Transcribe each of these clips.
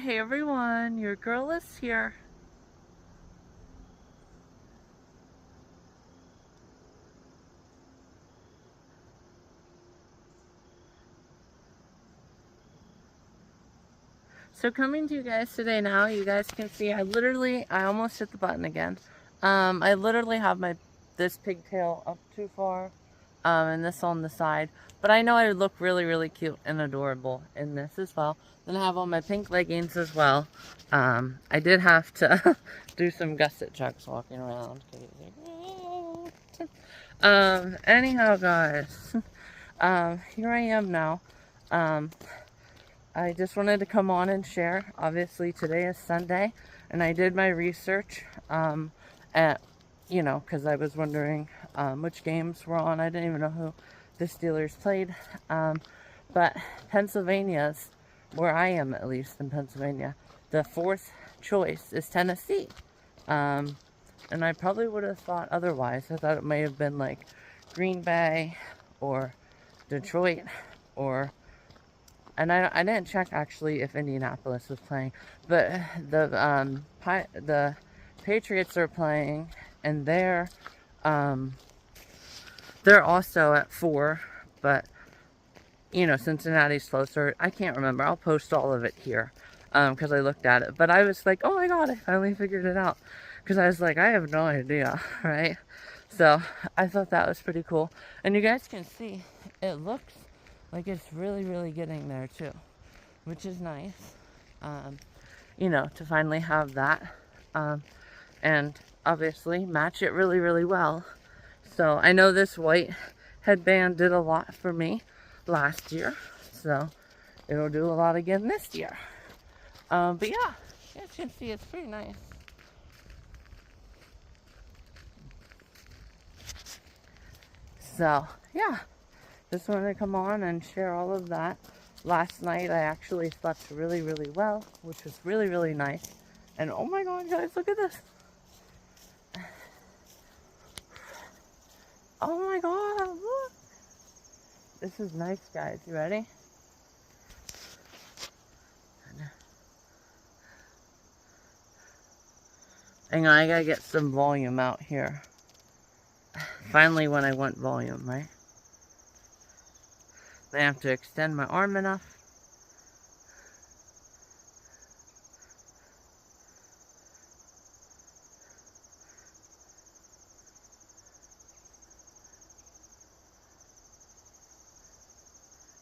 Hey everyone, your girl is here. So coming to you guys today now, you guys can see I almost hit the button again. I literally have this pigtail up too far, and this on the side. But I know I look really, really cute and adorable in this as well. Then I have on my pink leggings as well. I did have to do some gusset checks walking around. Anyhow guys, here I am now. I just wanted to come on and share. Obviously today is Sunday and I did my research because I was wondering which games were on. I didn't even know who the Steelers played. But Pennsylvania's, where I am at least in Pennsylvania, the fourth choice is Tennessee. And I probably would have thought otherwise. I thought it may have been like Green Bay or Detroit or... And I didn't check actually if Indianapolis was playing, but the Patriots are playing, and they're also at 4, but Cincinnati's closer. I can't remember. I'll post all of it here because I looked at it. But I was like, oh my god, I finally figured it out, because I was like, I have no idea, right? So I thought that was pretty cool, and you guys can see it looks like it's really, really getting there too, which is nice, to finally have that, and obviously match it really, really well. So I know this white headband did a lot for me last year, so it'll do a lot again this year. But yeah, as you can see, it's pretty nice. So yeah, just wanted to come on and share all of that. Last night I actually slept really, really well, which was really, really nice. And oh my god, guys, look at this. Oh my god, look. This is nice, guys. You ready? Hang on, I gotta get some volume out here. Finally, when I want volume, right? I have to extend my arm enough.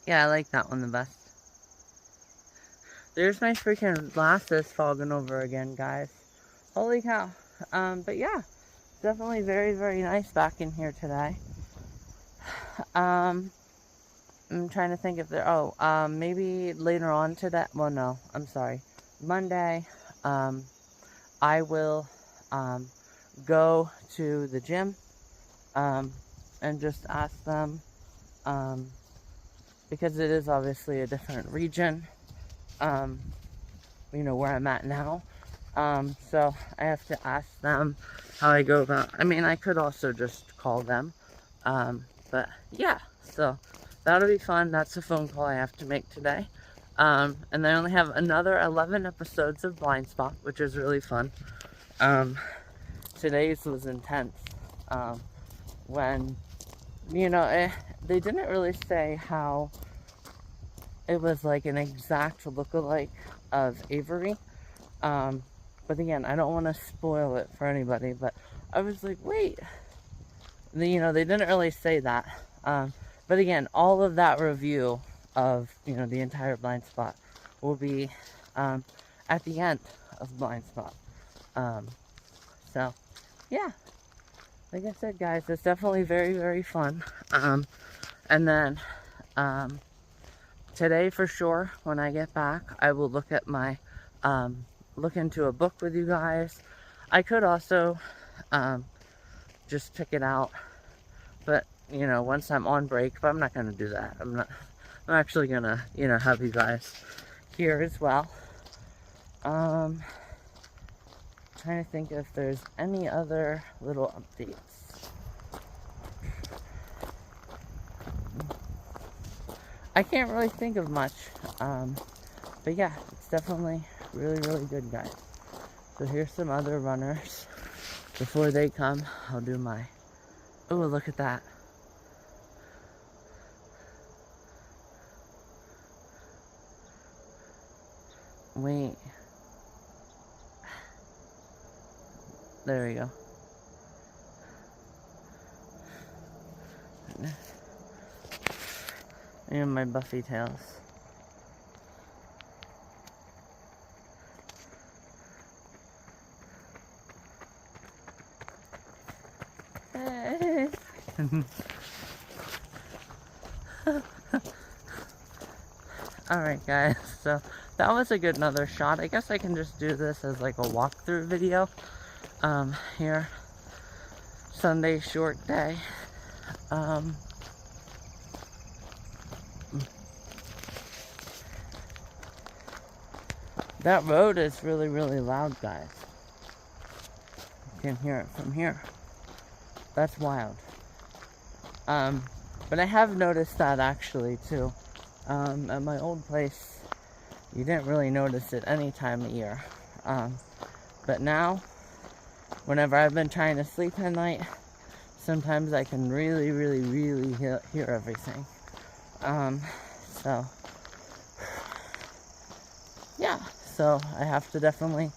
Yeah, I like that one the best. There's my freaking glasses fogging over again, guys. Holy cow. But yeah, definitely very, very nice back in here today. I'm trying to think if maybe later on today. Well, no, I'm sorry. Monday, I will go to the gym and just ask them, because it is obviously a different region, where I'm at now. So I have to ask them how I go about. I mean, I could also just call them, but yeah, so that'll be fun. That's a phone call I have to make today. And then I only have another 11 episodes of Blind Spot, which is really fun. Today's was intense. When, they didn't really say how it was like an exact lookalike of Avery. But again, I don't want to spoil it for anybody, but I was like, wait. They didn't really say that. But again, all of that review of, the entire Blind Spot will be at the end of Blind Spot. So, yeah. Like I said, guys, it's definitely very, very fun. And then today, for sure, when I get back, I will look at my, look into a book with you guys. I could also just pick it out, but once I'm on break. But I'm not gonna do that. I'm actually gonna have you guys here as well. Trying to think if there's any other little updates. I can't really think of much, but yeah, it's definitely really, really good, guys. So here's some other runners. Before they come, I'll do my... Oh, look at that. Wait. There we go. And my Buffy tails. Hey. Alright guys, so that was a good another shot. I guess I can just do this as like a walkthrough video. Here. Sunday short day. That road is really, really loud, guys. You can hear it from here. That's wild. But I have noticed that actually too. At my old place, you didn't really notice it any time of year. But now, whenever I've been trying to sleep at night, sometimes I can really, really, really hear everything. So, yeah. So I have to definitely,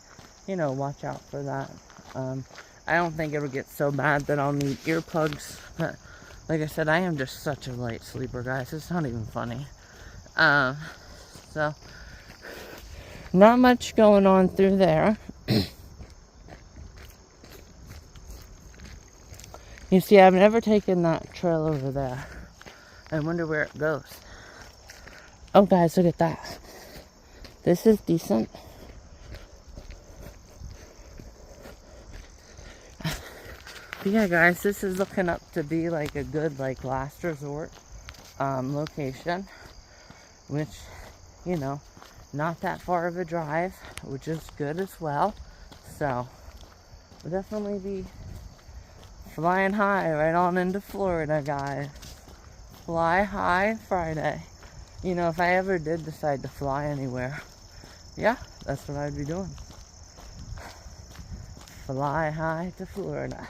you know, watch out for that. I don't think it'll get so bad that I'll need earplugs, but like I said, I am just such a light sleeper, guys. It's not even funny. So not much going on through there. You see, I've never taken that trail over there. I wonder where it goes. Oh, guys, look at that. This is decent. But yeah, guys, this is looking up to be like a good, like, last resort location, which, you know, not that far of a drive, which is good as well. So we'll definitely be flying high right on into Florida, guys. Fly high Friday. You know, if I ever did decide to fly anywhere, yeah, that's what I'd be doing. Fly high to Florida.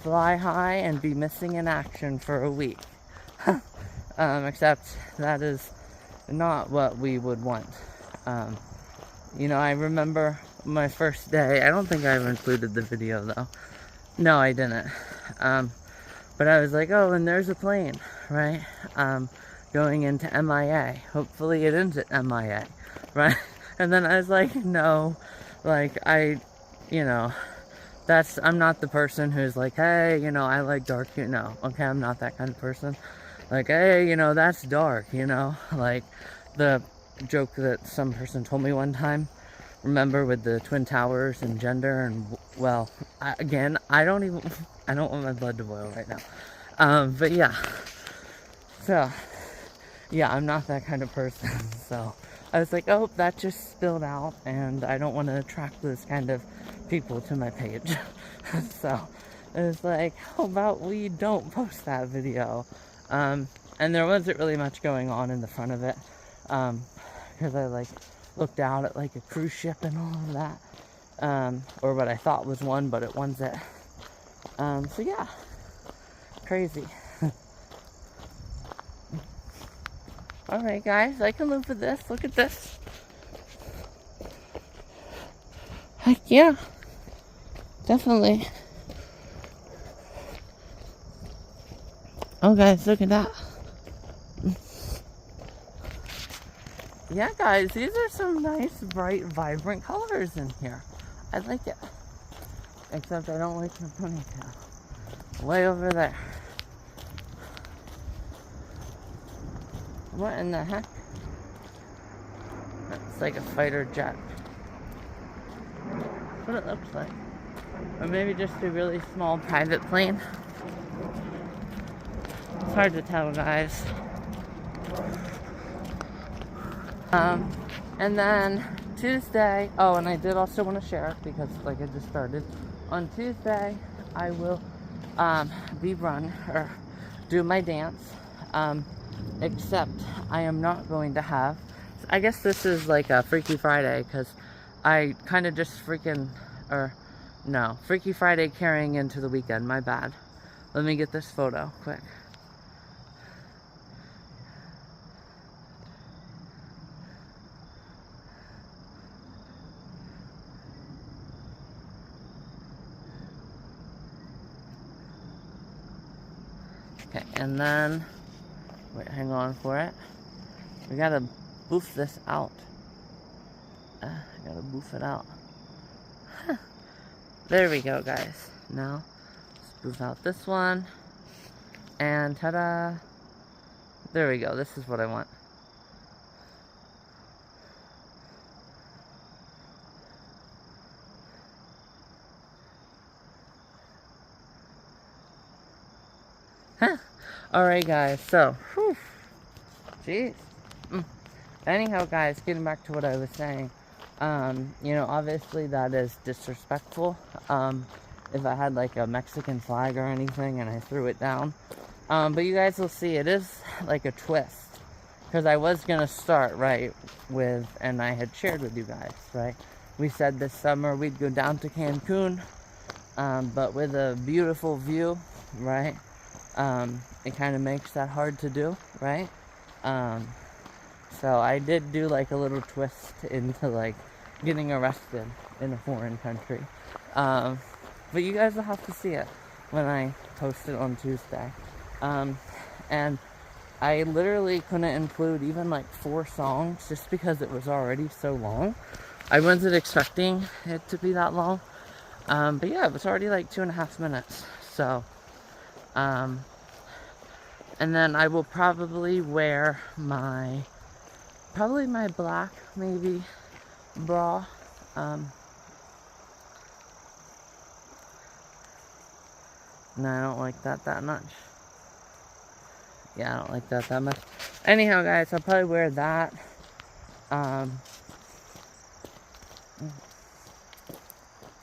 Fly high and be missing in action for a week. Except that is not what we would want. You know, I remember my first day. I don't think I ever included the video though. No, I didn't. But I was like, oh, and there's a plane, right? Going into MIA. Hopefully it ends at MIA, right? And then I was like, no, like you know, I'm not the person who's like, hey, you know, I like dark, you know, okay, I'm not that kind of person. Like, hey, you know, that's dark, you know, like the joke that some person told me one time, remember, with the Twin Towers and gender, and, well, I don't want my blood to boil right now. But yeah, so, yeah, I'm not that kind of person, so I was like, oh, that just spilled out, and I don't want to attract those kind of people to my page. So it was like, how about we don't post that video? And there wasn't really much going on in the front of it, because I like looked out at like a cruise ship and all of that, or what I thought was one, but it wasn't. So yeah, crazy. Alright guys, I can live with this. Look at this. Heck yeah. Definitely. Oh guys, look at that. Yeah guys, these are some nice, bright, vibrant colors in here. I like it. Except I don't like the ponytail. Way over there. What in the heck? It's like a fighter jet. That's what it looks like. Or maybe just a really small private plane. It's hard to tell, guys. And then Tuesday, oh, and I did also want to share, because like I just started, on Tuesday I will do my dance, except I am not going to have I guess this is like a Freaky Friday, because I kind of just Freaky Friday carrying into the weekend, my bad. Let me get this photo quick. Okay, and then, wait, hang on for it. We gotta boof this out. I gotta boof it out. There we go, guys. Now, let's boof out this one. And ta-da! There we go, this is what I want. Alright, guys, so, whew. Jeez. Anyhow, guys, getting back to what I was saying, you know, obviously that is disrespectful, if I had, like, a Mexican flag or anything and I threw it down, but you guys will see, it is, like, a twist, because I was gonna start, right, with, and I had shared with you guys, right, we said this summer we'd go down to Cancun, but with a beautiful view, right, it kind of makes that hard to do, right, so I did do like a little twist into like getting arrested in a foreign country. But you guys will have to see it when I post it on Tuesday. And I literally couldn't include even like 4 songs just because it was already so long. I wasn't expecting it to be that long. But yeah, it was already like 2.5 minutes. So, and then I will probably wear my black, maybe, bra. No, I don't like that much. Yeah, I don't like that much. Anyhow, guys, I'll probably wear that. I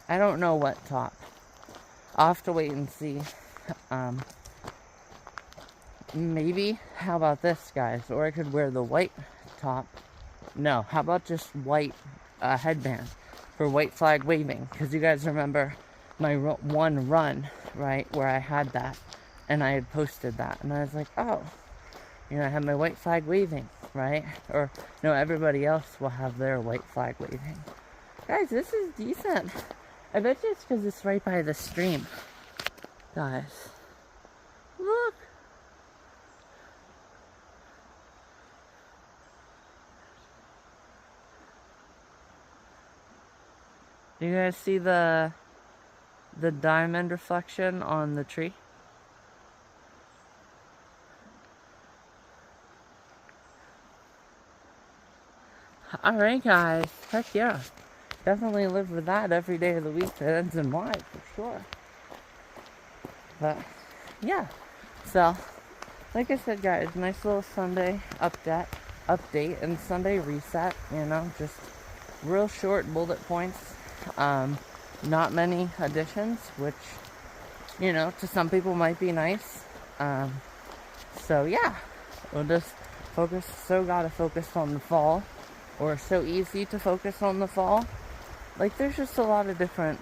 don't know what top. I'll have to wait and see. Maybe, how about this, guys? Or I could wear the white top. No, how about just white headband for white flag waving? Because you guys remember my one run, right, where I had that, and I had posted that, and I was like, oh, you know, I have my white flag waving, right? Or, no, everybody else will have their white flag waving. Guys, this is decent. I bet you it's because it's right by the stream. Guys, look. Do you guys see the diamond reflection on the tree? Alright, guys, heck yeah. Definitely live with that every day of the week that ends in Y, for sure. But, yeah. So, like I said, guys, nice little Sunday update and Sunday reset, you know, just real short bullet points. Not many additions, which, you know, to some people might be nice. So yeah, we'll just gotta focus on the fall, or so easy to focus on the fall. Like, there's just a lot of different,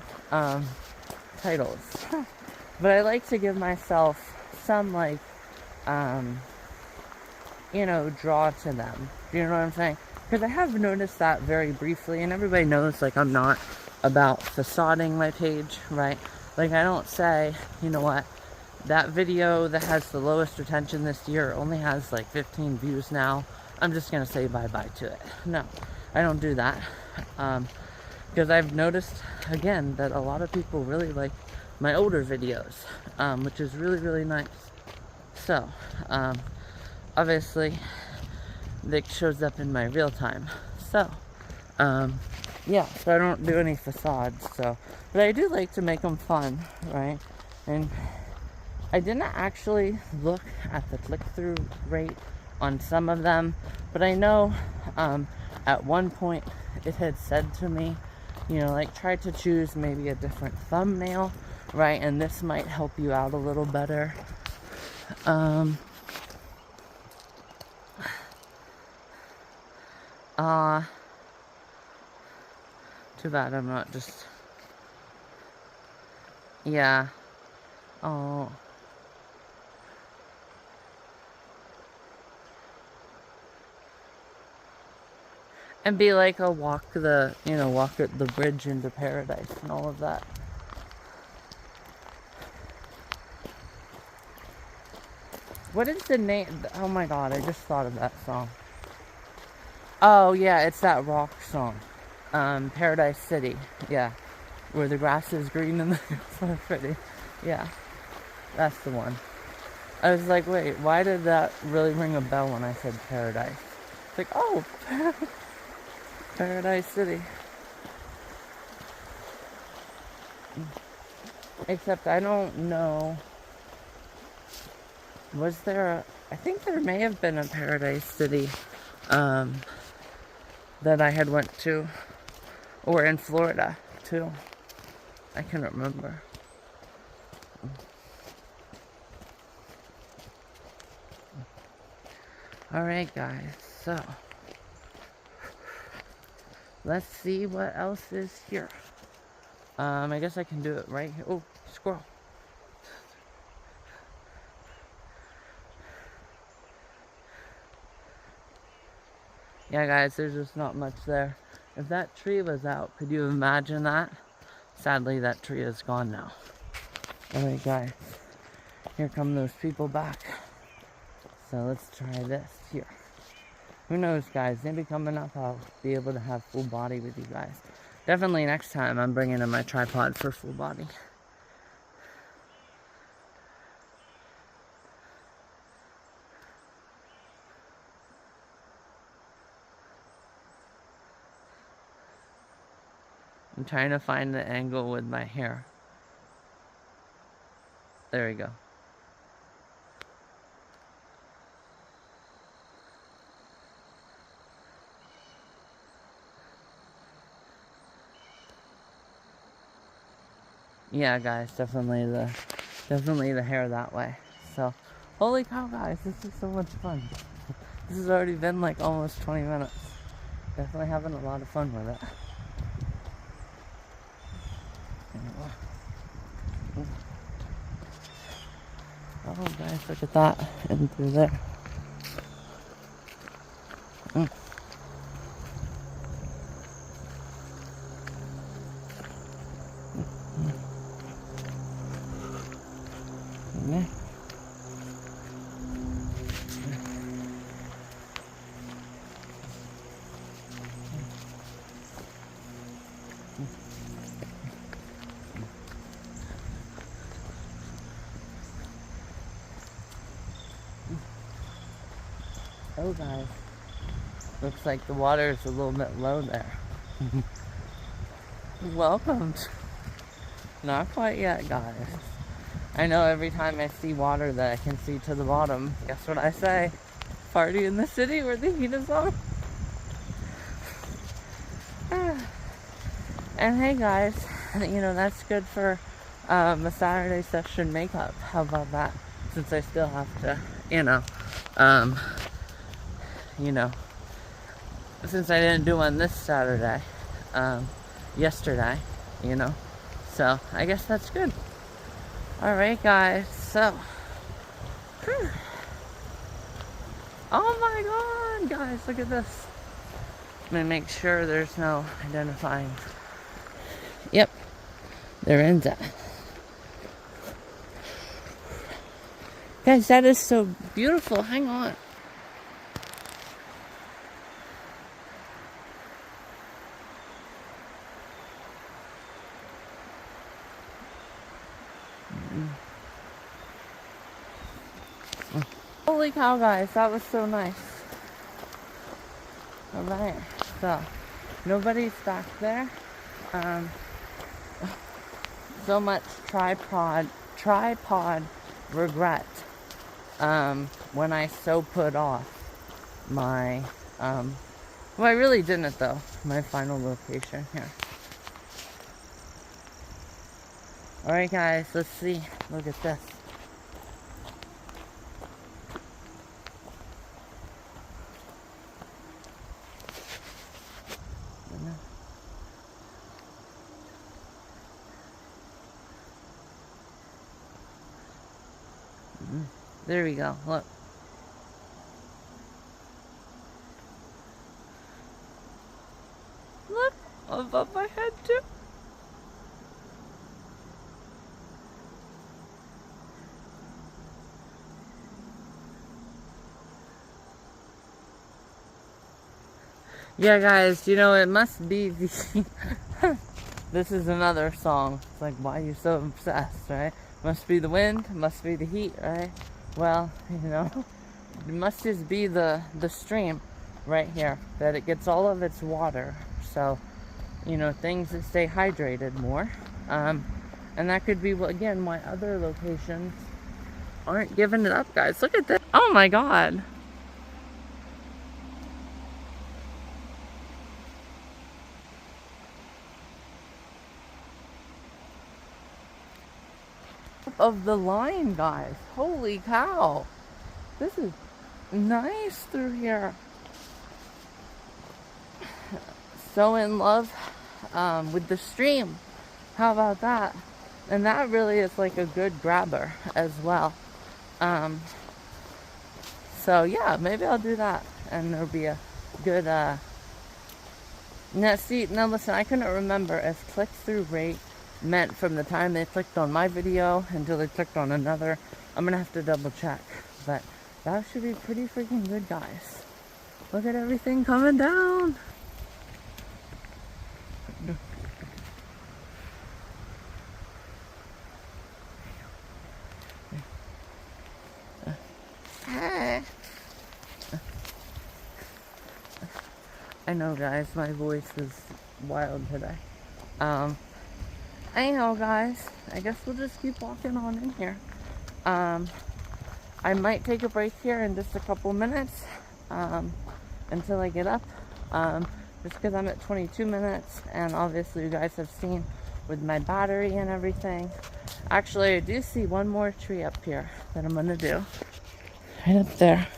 titles. But I like to give myself some, like, you know, draw to them. You know what I'm saying? Because I have noticed that very briefly, and everybody knows, like, I'm not about facading my page, right? Like, I don't say, you know what, that video that has the lowest retention this year only has, like, 15 views now. I'm just gonna say bye-bye to it. No, I don't do that. Because I've noticed, again, that a lot of people really like my older videos, which is really, really nice. So, obviously, that shows up in my real time. So, yeah, so I don't do any facades, so, but I do like to make them fun, right? And I didn't actually look at the click-through rate on some of them, but I know, at one point it had said to me, you know, like, try to choose maybe a different thumbnail, right? And this might help you out a little better. Uh, too bad I'm not just... Yeah. Oh. And be like, I'll walk the, walk the bridge into paradise and all of that. What is the name? Oh my god, I just thought of that song. Oh yeah, it's that rock song. Paradise City. Yeah. Where the grass is green and the girls are pretty. Yeah. That's the one. I was like, wait, why did that really ring a bell when I said paradise? It's like, oh, Paradise City. Except I don't know. Was there a... I think there may have been a Paradise City that I had went to. Or in Florida, too. I can't remember. Alright, guys. So, let's see what else is here. I guess I can do it right here. Oh, squirrel. Yeah, guys, there's just not much there. If that tree was out, could you imagine that? Sadly, that tree is gone now. Alright, guys. Here come those people back. So let's try this here. Who knows, guys? Maybe coming up, I'll be able to have full body with you guys. Definitely next time, I'm bringing in my tripod for full body. I'm trying to find the angle with my hair. There we go. Yeah, guys, definitely the hair that way. So, holy cow, guys, this is so much fun. This has already been like almost 20 minutes. Definitely having a lot of fun with it. Oh, guys, look at that. In through there. Yeah. Oh, guys. Looks like the water is a little bit low there. Welcome. Not quite yet, guys. I know every time I see water that I can see to the bottom, guess what I say? Party in the city where the heat is on. And hey, guys, that's good for a Saturday session makeup. How about that? Since I still have to, since I didn't do one this Saturday, yesterday, so I guess that's good. Alright, guys, so oh my god, guys, look at this. I'm gonna make sure there's no identifying. Yep, there ends that. Guys, that is so beautiful. Hang on. Holy cow, guys, that was so nice. Alright, so nobody's back there. So much tripod regret when I so put off my well, I really didn't though, my final location here. Alright, guys, let's see. Look at this. There we go. Look. Look above my head too. Yeah, guys, you know, it must be the... This is another song. It's like, why are you so obsessed, right? Must be the wind, must be the heat, right? Well, you know, it must just be the stream right here, that it gets all of its water. So, you know, things that stay hydrated more. And that could be, again, why other locations aren't giving it up, guys. Look at this. Oh my God. Of the line, guys. Holy cow. This is nice through here. So in love with the stream. How about that? And that really is like a good grabber as well. So yeah, maybe I'll do that. And there'll be a good now listen, I couldn't remember if click-through rate meant from the time they clicked on my video until they clicked on another. I'm gonna have to double check, but that should be pretty freaking good, guys. Look at everything coming down. I know, guys, my voice is wild today. Anyhow, guys, I guess we'll just keep walking on in here. I might take a break here in just a couple minutes until I get up, just because I'm at 22 minutes, and obviously you guys have seen with my battery and everything. Actually, I do see one more tree up here that I'm gonna do. Right up there.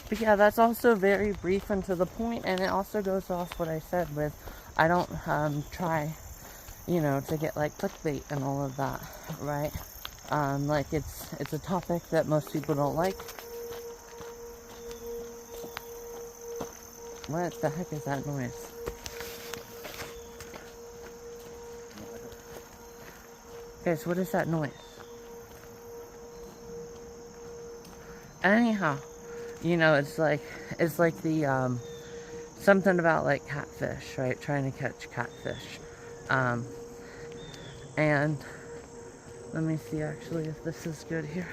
But yeah, that's also very brief and to the point, and it also goes off what I said with, I don't try, you know, to get like clickbait and all of that, right? Like it's a topic that most people don't like. What the heck is that noise? Guys, what is that noise? Anyhow, you know, it's like the something about like catfish, right? Trying to catch catfish. And let me see actually if this is good here.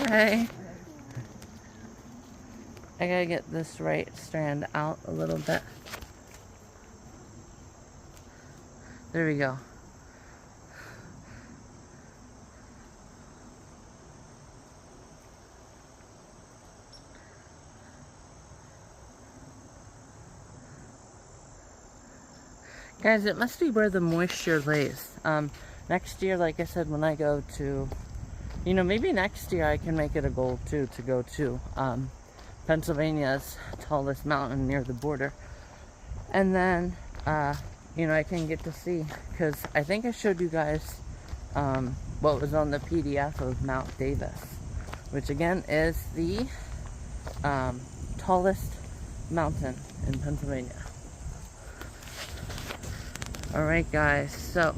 Hey. I gotta get this right strand out a little bit. There we go. Guys, it must be where the moisture lays. Next year, like I said, when I go to, you know, maybe next year I can make it a goal too to go to Pennsylvania's tallest mountain near the border. And then, you know, I can get to see, because I think I showed you guys what was on the PDF of Mount Davis, which again is the tallest mountain in Pennsylvania. Alright guys, so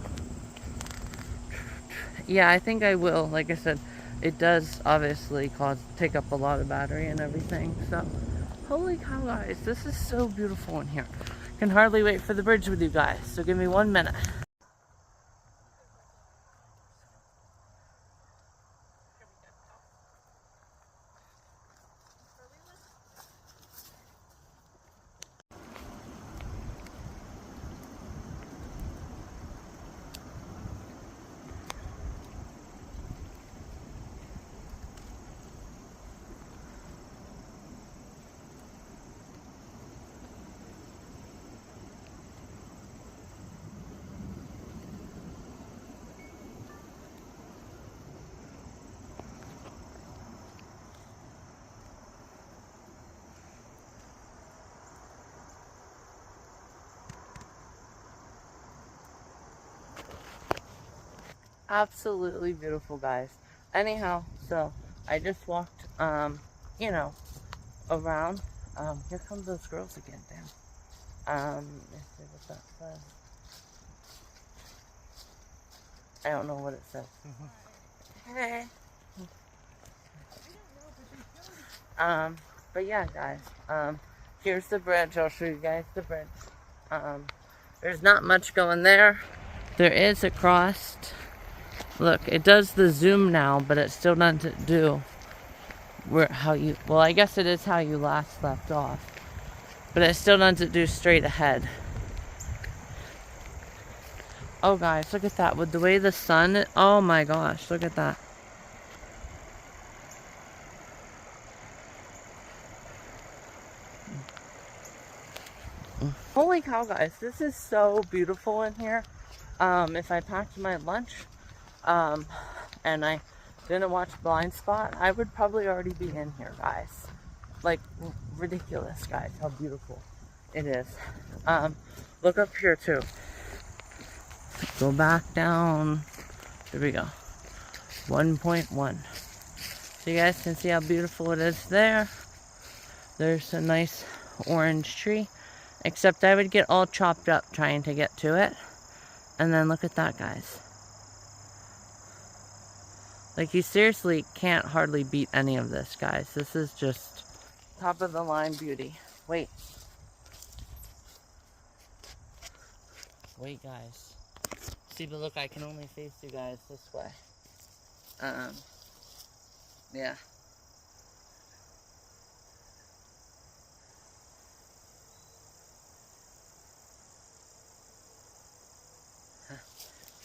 yeah, I think I will. Like I said, it does obviously take up a lot of battery and everything. So, holy cow guys, this is so beautiful in here. Can hardly wait for the bridge with you guys, so give me 1 minute. Absolutely beautiful, guys. Anyhow, so I just walked, you know, around. Here come those girls again, damn. Let's see what that says. I don't know what it says. Hey. But yeah, guys. Here's the bridge. I'll show you guys the bridge. There's not much going there. There is a cross. Look, it does the zoom now, but it still doesn't do well, I guess it is how you last left off. But it still doesn't do straight ahead. Oh, guys, look at that. With the way the sun... Oh, my gosh. Look at that. Holy cow, guys. This is so beautiful in here. If I packed my lunch, and I didn't watch Blind Spot, I would probably already be in here, guys. Like, ridiculous, guys, how beautiful it is. Look up here, too. Go back down. There we go. 1.1. So you guys can see how beautiful it is there. There's a nice orange tree. Except I would get all chopped up trying to get to it. And then look at that, guys. Like, you seriously can't hardly beat any of this, guys. This is just top of the line beauty. Wait. Wait, guys. See, but look, I can only face you guys this way. Yeah.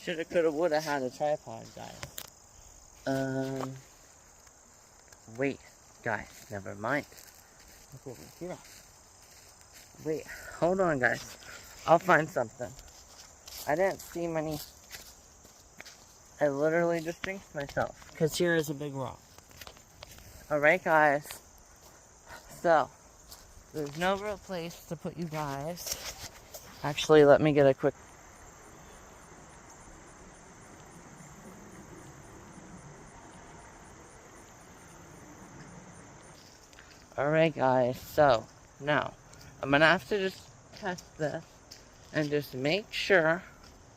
Shoulda, coulda, woulda had a tripod, guys. Wait, guys, never mind. Look over here. Wait, hold on, guys. I'll find something. I didn't see many. I literally just jinxed myself. Because here is a big rock. Alright, guys. So, there's no real place to put you guys. Actually, let me get a quick... Alright, guys. So, now, I'm going to have to just test this and just make sure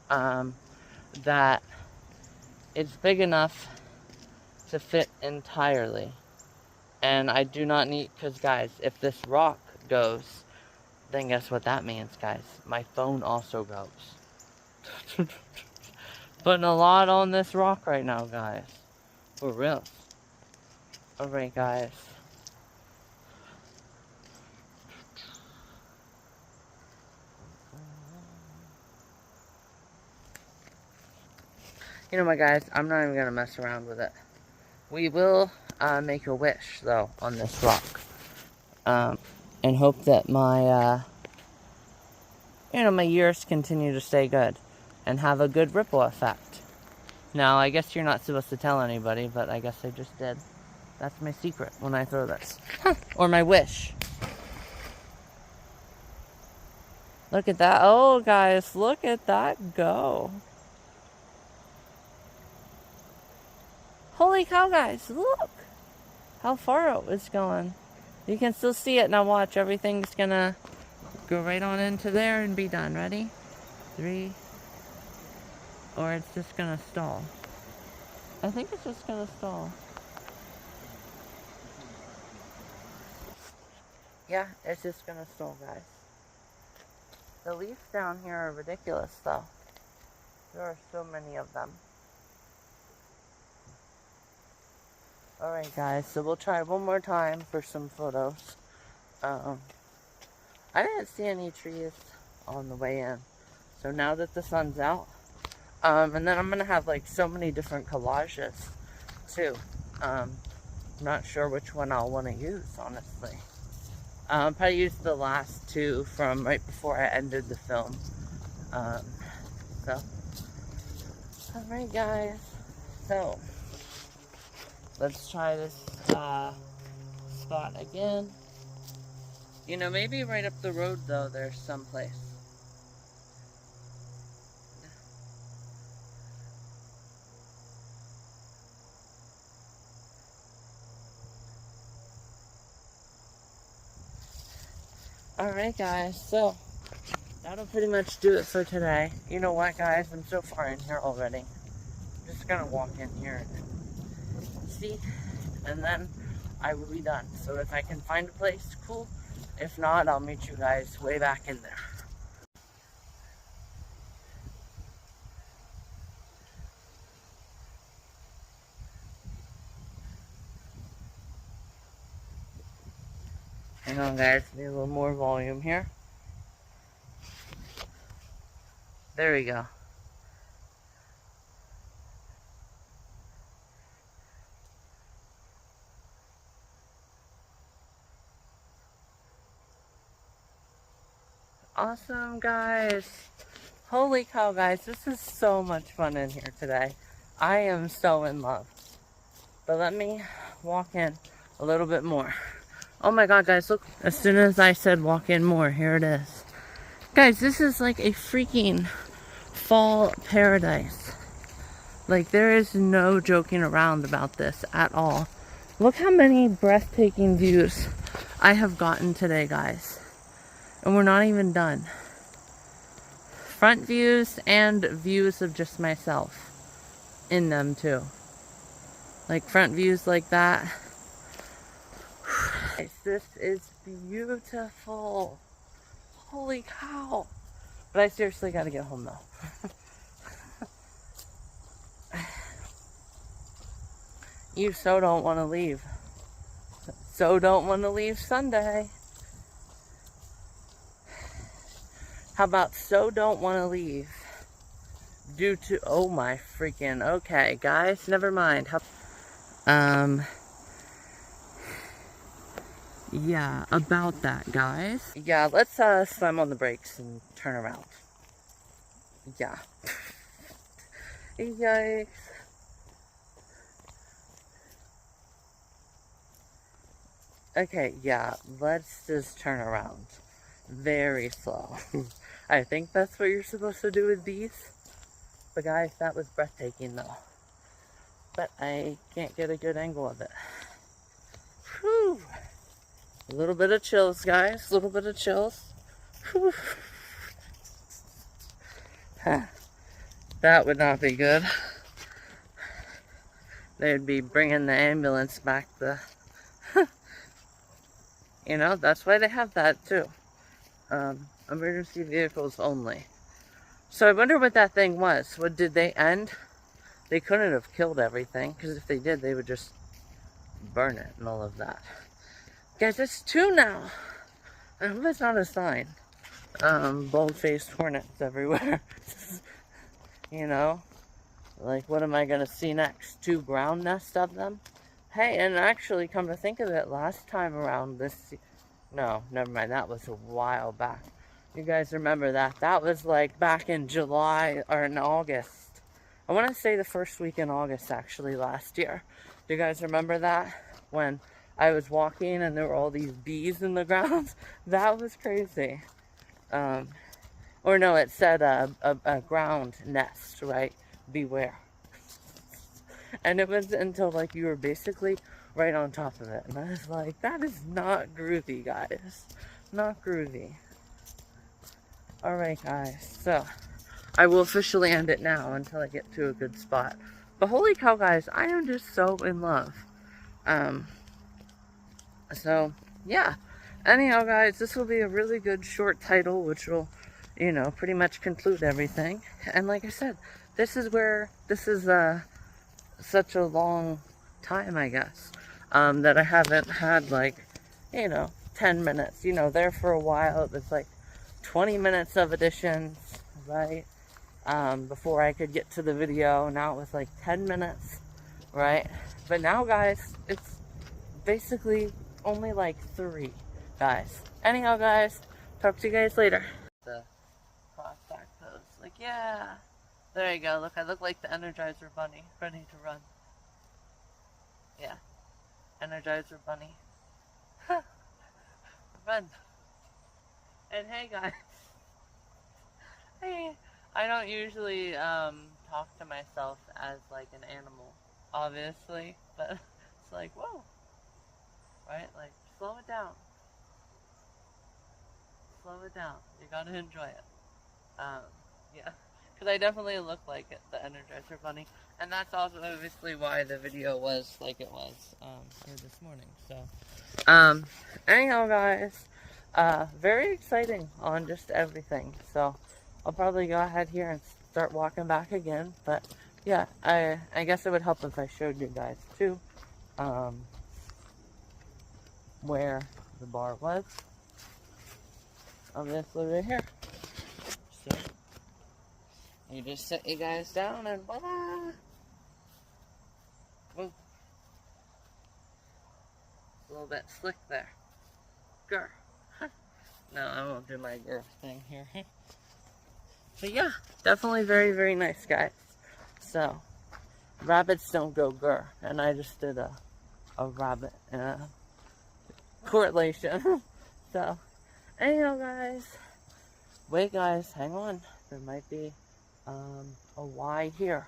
that it's big enough to fit entirely. And I do not need, because guys, if this rock goes, then guess what that means, guys? My phone also goes. Putting a lot on this rock right now, guys. For real. Alright, guys. You know what, guys? I'm not even going to mess around with it. We will make a wish, though, on this rock. And hope that my, my years continue to stay good. And have a good ripple effect. Now, I guess you're not supposed to tell anybody, but I guess I just did. That's my secret when I throw this. Huh. Or my wish. Look at that. Oh, guys, look at that go. Holy cow, guys, look how far it was going. You can still see it. Now watch, everything's gonna go right on into there and be done. Ready? 3. Or it's just gonna stall. I think it's just gonna stall. Yeah, it's just gonna stall, guys. The leaves down here are ridiculous, though. There are so many of them. Alright, guys, so we'll try one more time for some photos. I didn't see any trees on the way in. So now that the sun's out, and then I'm going to have, like, so many different collages, too. I'm not sure which one I'll want to use, honestly. I'll probably use the last 2 from right before I ended the film. Alright, guys. So, let's try this spot again. You know, maybe right up the road, though, there's someplace. Alright guys, so that'll pretty much do it for today. You know what guys, I'm so far in here already. I'm just gonna walk in here and see, and then I will be done. So if I can find a place, cool. If not, I'll meet you guys way back in there. Hang on guys, need a little more volume here. There we go. Awesome guys. Holy cow guys, this is so much fun in here today. I am so in love. But let me walk in a little bit more. Oh my god guys, look. As soon as I said walk in more, here it is. Guys, this is like a freaking fall paradise. Like there is no joking around about this at all. Look how many breathtaking views I have gotten today guys. And we're not even done. Front views and views of just myself in them too. Like front views like that. This is beautiful. Holy cow. But I seriously gotta get home though. You so don't want to leave. So don't want to leave Sunday. How about so don't want to leave due to, oh my freaking, okay guys, never mind. Yeah, about that guys. Yeah, let's slam on the brakes and turn around. Yeah. Yikes. Okay, yeah, let's just turn around. Very slow. I think that's what you're supposed to do with these. But guys, that was breathtaking though. But I can't get a good angle of it. Whew. A little bit of chills, guys. A little bit of chills. Whew. That would not be good. They'd be bringing the ambulance back. You know, that's why they have that too. Emergency vehicles only. So I wonder what that thing was. What did they end? They couldn't have killed everything, because if they did, they would just burn it and all of that. Guys, it's 2 now. I hope it's not a sign. Bold-faced hornets everywhere. You know? Like, what am I going to see next? 2 ground nests of them? Hey, and actually, come to think of it, last time around this... No, never mind. That was a while back. You guys remember that? That was like back in July or in August. I want to say the first week in August, actually, last year. Do you guys remember that? When I was walking and there were all these bees in the ground? That was crazy. Or no, it said a ground nest, right? Beware. And it was until like you were basically right on top of it. And I was like, that is not groovy, guys. Not groovy. Alright, guys. So, I will officially end it now until I get to a good spot. But holy cow, guys, I am just so in love. So, yeah. Anyhow, guys, this will be a really good short title, which will, you know, pretty much conclude everything. And like I said, this is such a long time, I guess, that I haven't had, like, you know, 10 minutes. You know, there for a while, it was like 20 minutes of additions, right? Before I could get to the video. Now it was like 10 minutes, right? But now, guys, it's basically only like 3, guys. Anyhow, guys, talk to you guys later. The cross back pose. Like, yeah. There you go. Look, I look like the Energizer Bunny, ready to run. Yeah. Energizer Bunny. Run. And hey, guys. Hey. I don't usually talk to myself as like an animal, obviously, but it's like, whoa, right? Like, slow it down. slow it down. You gotta enjoy it. Yeah. Because I definitely look like it, the Energizer Bunny. And that's also obviously why the video was like it was here this morning. So, anyhow, guys, very exciting on just everything. So, I'll probably go ahead here and start walking back again. But, yeah, I guess it would help if I showed you guys, too, where the bar was. Obviously, right here. So, you just sit you guys down and voila! Whoa. A little bit slick there. Grr. No, I won't do my grr thing here. But yeah, definitely very, very nice, guys. So, rabbits don't go grr. And I just did a rabbit correlation. So, anyhow, guys. Wait, guys, hang on. There might be a Y here.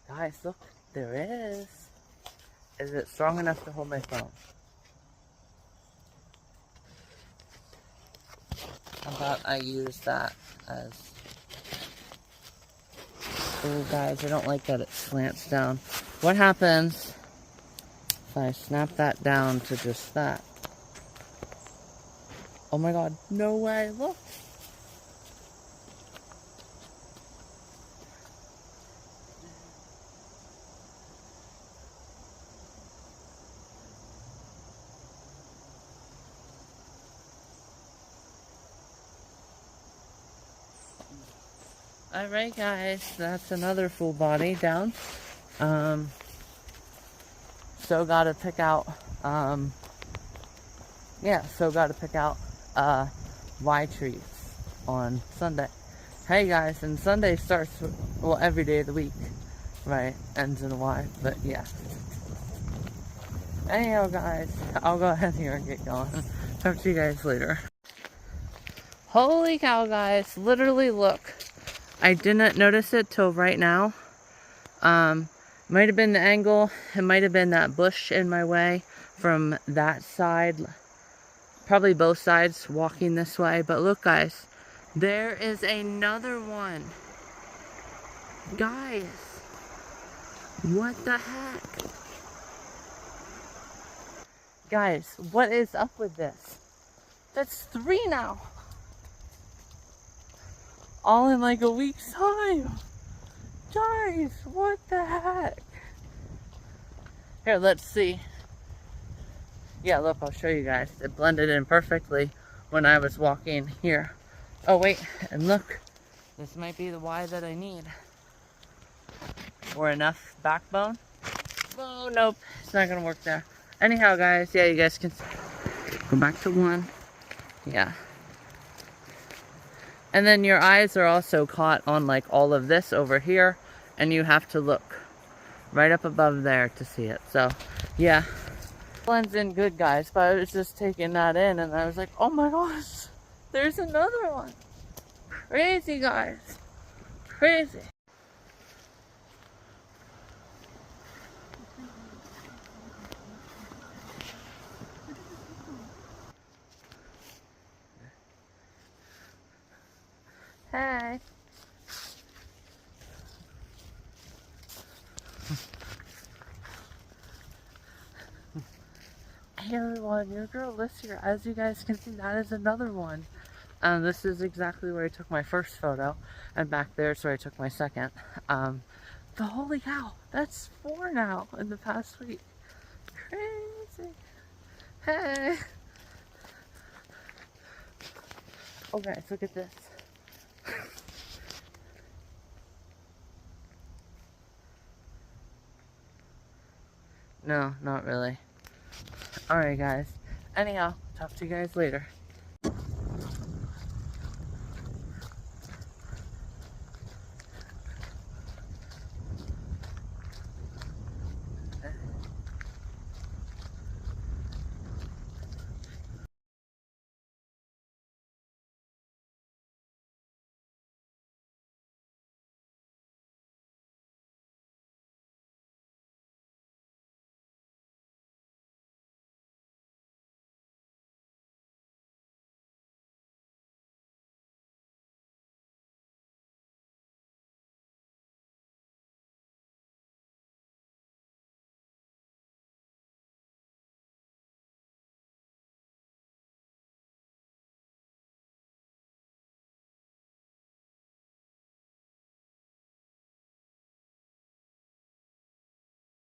Guys, look, there is. Is it strong enough to hold my phone? How about I use that as... Oh, guys, I don't like that it slants down. What happens if I snap that down to just that? Oh my god, no way, look! Alright, guys, that's another full body down. So gotta pick out, Y trees on Sunday. Hey guys, and Sunday starts, well, every day of the week, right? Ends in a Y, but yeah. Anyhow, guys, I'll go ahead here and get going. Talk to you guys later. Holy cow, guys, literally look. I didn't notice it till right now. Might have been the angle. It might have been that bush in my way from that side. Probably both sides walking this way. But look, guys. There is another one. Guys. What the heck? Guys, what is up with this? That's 3 now. All in like a week's time. Guys, what the heck? Here, let's see. Yeah, look, I'll show you guys. It blended in perfectly when I was walking here. Oh, wait, and look. This might be the Y that I need. Or enough backbone. Oh, nope, it's not gonna work there. Anyhow, guys, yeah, you guys can go back to 1. Yeah. And then your eyes are also caught on like all of this over here, and you have to look right up above there to see it. So, yeah. Blends in good, guys, but I was just taking that in and I was like, oh my gosh, there's another one. Crazy, guys. Crazy. Hey. Hey everyone, your girl Liz here. As you guys can see, that is another one. This is exactly where I took my first photo, and back there is where I took my second. But holy cow, that's 4 now in the past week. Crazy. Hey. Oh guys, look at this. No, not really. Alright guys. Anyhow, talk to you guys later.